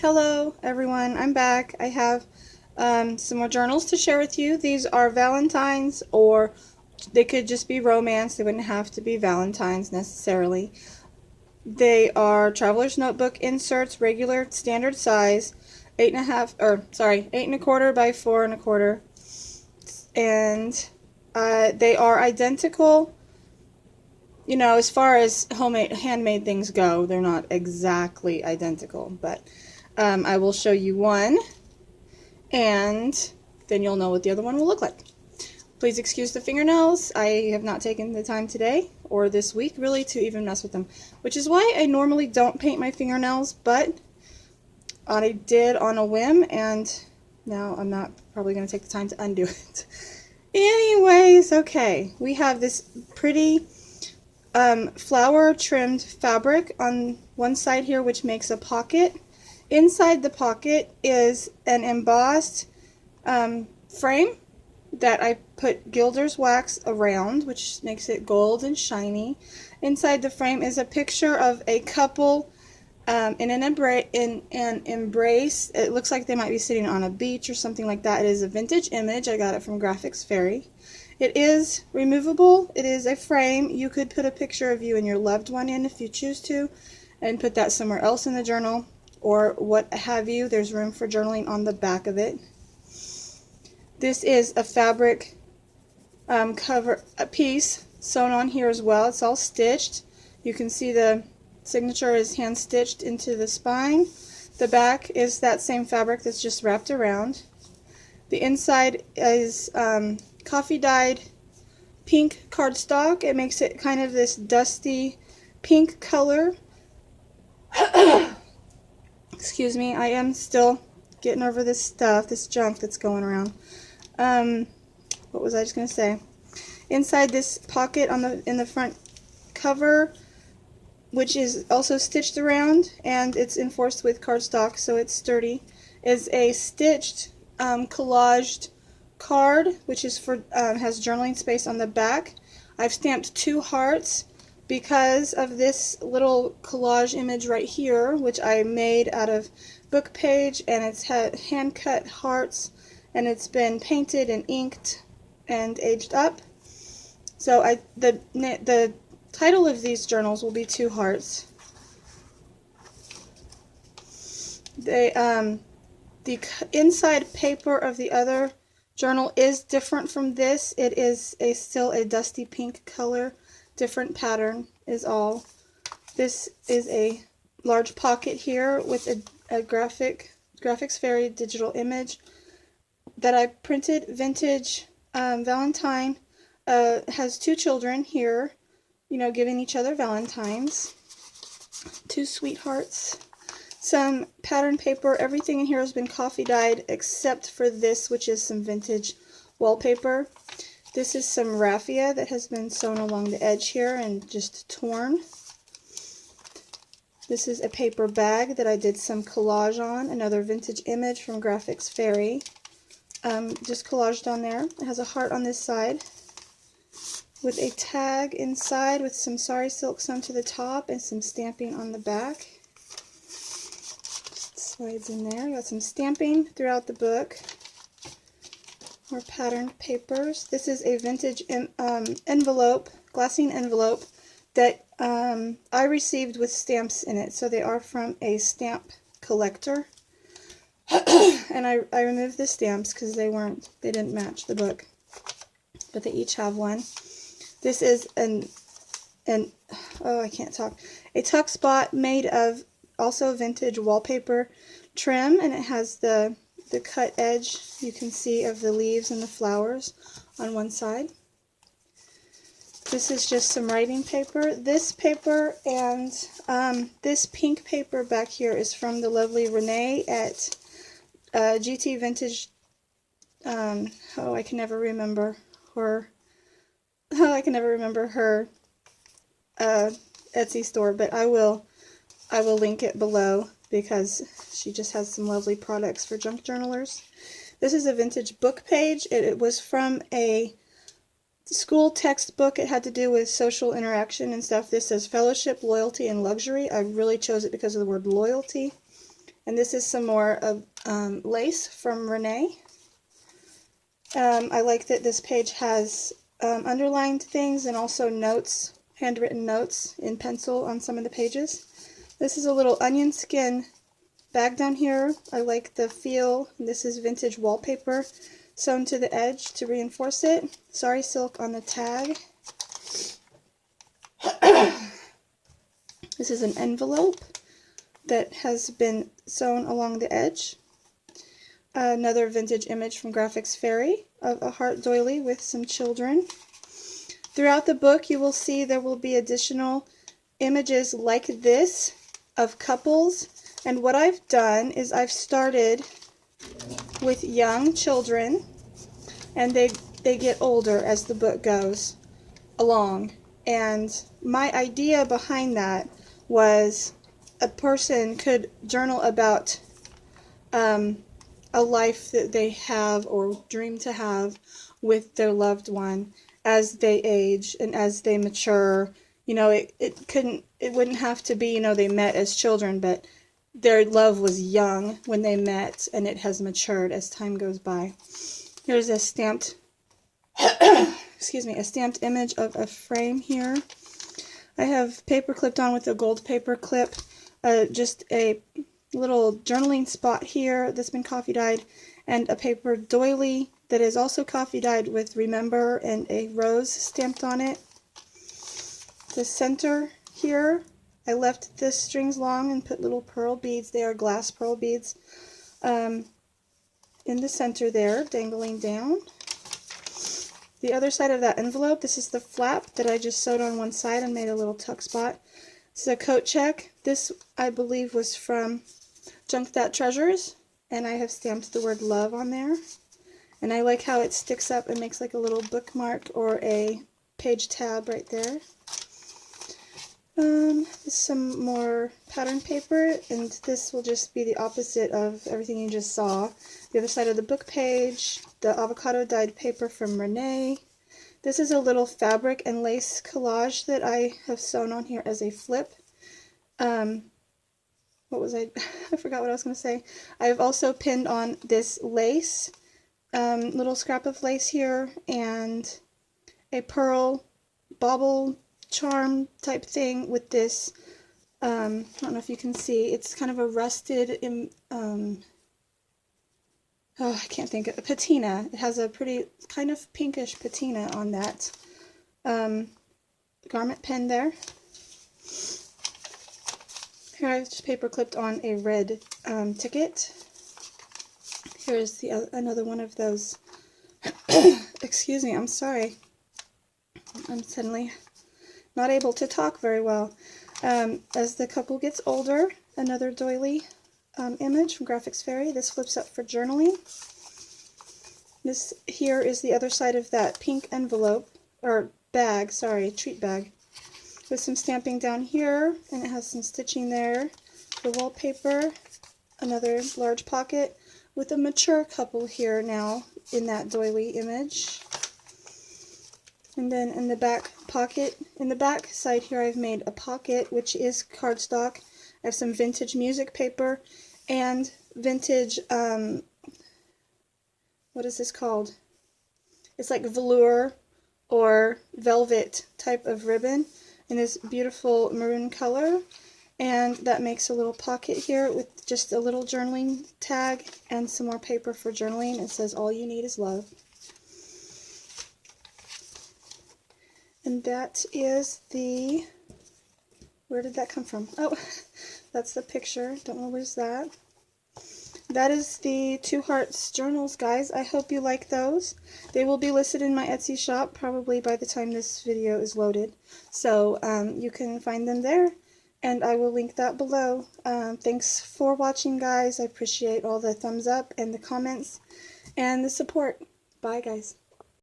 Hello everyone, I'm back. I have some more journals to share with you. These are Valentines, or they could just be romance. They wouldn't have to be Valentines necessarily. They are Traveler's Notebook inserts, regular standard size, 8.25 by 4.25, and they are identical. You know, as far as handmade things go, they're not exactly identical, but I will show you one, and then you'll know what the other one will look like. Please excuse the fingernails. I have not taken the time today, or this week really, to even mess with them, which is why I normally don't paint my fingernails, but I did on a whim, and now I'm not probably going to take the time to undo it. Anyways, okay, we have this pretty flower trimmed fabric on one side here, which makes a pocket. Inside the pocket is an embossed frame that I put gilder's wax around, which makes it gold and shiny. Inside the frame is a picture of a couple in an embrace. It looks like they might be sitting on a beach or something like that. It is a vintage image. I got it from Graphics Fairy. It is removable. It is a frame. You could put a picture of you and your loved one in if you choose to, and put that somewhere else in the journal or what have you. There's room for journaling on the back of it. This is a fabric cover piece sewn on here as well. It's all stitched. You can see the signature is hand stitched into the spine. The back is that same fabric that's just wrapped around. The inside is coffee dyed pink cardstock. It makes it kind of this dusty pink color. Excuse me, I am still getting over this stuff, this junk that's going around. What was I just going to say? Inside this pocket in the front cover, which is also stitched around, and it's enforced with cardstock so it's sturdy, is a stitched collaged card, which is for has journaling space on the back. I've stamped 2 hearts because of this little collage image right here, which I made out of book page, and it's had hand cut hearts, and it's been painted and inked and aged up. So the title of these journals will be 2 hearts. The inside paper of the other journal is different from this. It is still a dusty pink color, different pattern is all. This is a large pocket here with a Graphics Fairy digital image that I printed, vintage Valentine. Has 2 children here, you know, giving each other Valentines. 2 sweethearts. Some pattern paper. Everything in here has been coffee dyed except for this, which is some vintage wallpaper. This is some raffia that has been sewn along the edge here and just torn. This is a paper bag that I did some collage on, another vintage image from Graphics Fairy. Just collaged on there. It has a heart on this side with a tag inside with some sari silk sewn to the top and some stamping on the back. Just slides in there. Got some stamping throughout the book. More patterned papers. This is a vintage envelope, glassine envelope that I received with stamps in it. So they are from a stamp collector. And I removed the stamps because they didn't match the book. But they each have one. This is I can't talk. A tuck spot made of also vintage wallpaper trim, and it has the cut edge you can see of the leaves and the flowers on one side. This is just some writing paper. This paper and this pink paper back here is from the lovely Renee at GT Vintage. I can never remember her. I can never remember her Etsy store, but I will link it below because she just has some lovely products for junk journalers. This is a vintage book page. It was from a school textbook. It had to do with social interaction and stuff. This says Fellowship, Loyalty, and Luxury. I really chose it because of the word loyalty. And this is some more of lace from Renee. I like that this page has underlined things and also notes, handwritten notes in pencil on some of the pages. This is a little onion skin bag down here. I like the feel. This is vintage wallpaper sewn to the edge to reinforce it. Sorry silk on the tag. This is an envelope that has been sewn along the edge. Another vintage image from Graphics Fairy of a heart doily with some children. Throughout the book you will see there will be additional images like this of couples, and what I've done is I've started with young children and they get older as the book goes along, and my idea behind that was a person could journal about a life that they have or dream to have with their loved one as they age and as they mature. You know, it wouldn't have to be, you know, they met as children, but their love was young when they met and it has matured as time goes by. Here's a stamped excuse me, a stamped image of a frame here. I have paper clipped on with a gold paper clip, just a little journaling spot here that's been coffee dyed, and a paper doily that is also coffee dyed with remember and a rose stamped on it. The center here, I left the strings long and put little pearl beads. They are glass pearl beads in the center there, dangling down. The other side of that envelope, this is the flap that I just sewed on one side and made a little tuck spot. This is a coat check. This, I believe, was from Junk That Treasures, and I have stamped the word love on there. And I like how it sticks up and makes like a little bookmark or a page tab right there. Some more pattern paper, and this will just be the opposite of everything you just saw. The other side of the book page, the avocado dyed paper from Renee. This is a little fabric and lace collage that I have sewn on here as a flip. What was I forgot what I was going to say. I've also pinned on this lace, little scrap of lace here, and a pearl bauble charm type thing with this, I don't know if you can see, it's kind of a rusted, I can't think of, a patina. It has a pretty kind of pinkish patina on that garment pin there. Here I've just paper clipped on a red ticket. Here's another one of those. Excuse me, I'm sorry. I'm suddenly not able to talk very well. As the couple gets older, another doily image from Graphics Fairy. This flips up for journaling. This here is the other side of that pink envelope, or bag, sorry, treat bag, with some stamping down here, and it has some stitching there. The wallpaper, another large pocket with a mature couple here now in that doily image. And then in the back pocket, in the back side here, I've made a pocket, which is cardstock. I have some vintage music paper and vintage, what is this called? It's like velour or velvet type of ribbon in this beautiful maroon color. And that makes a little pocket here with just a little journaling tag and some more paper for journaling. It says, "All you need is love." And that is the, where did that come from? Oh, that's the picture. Don't know where's that. That is the Two Hearts journals, guys. I hope you like those. They will be listed in my Etsy shop probably by the time this video is loaded. So you can find them there, and I will link that below. Thanks for watching, guys. I appreciate all the thumbs up and the comments and the support. Bye, guys.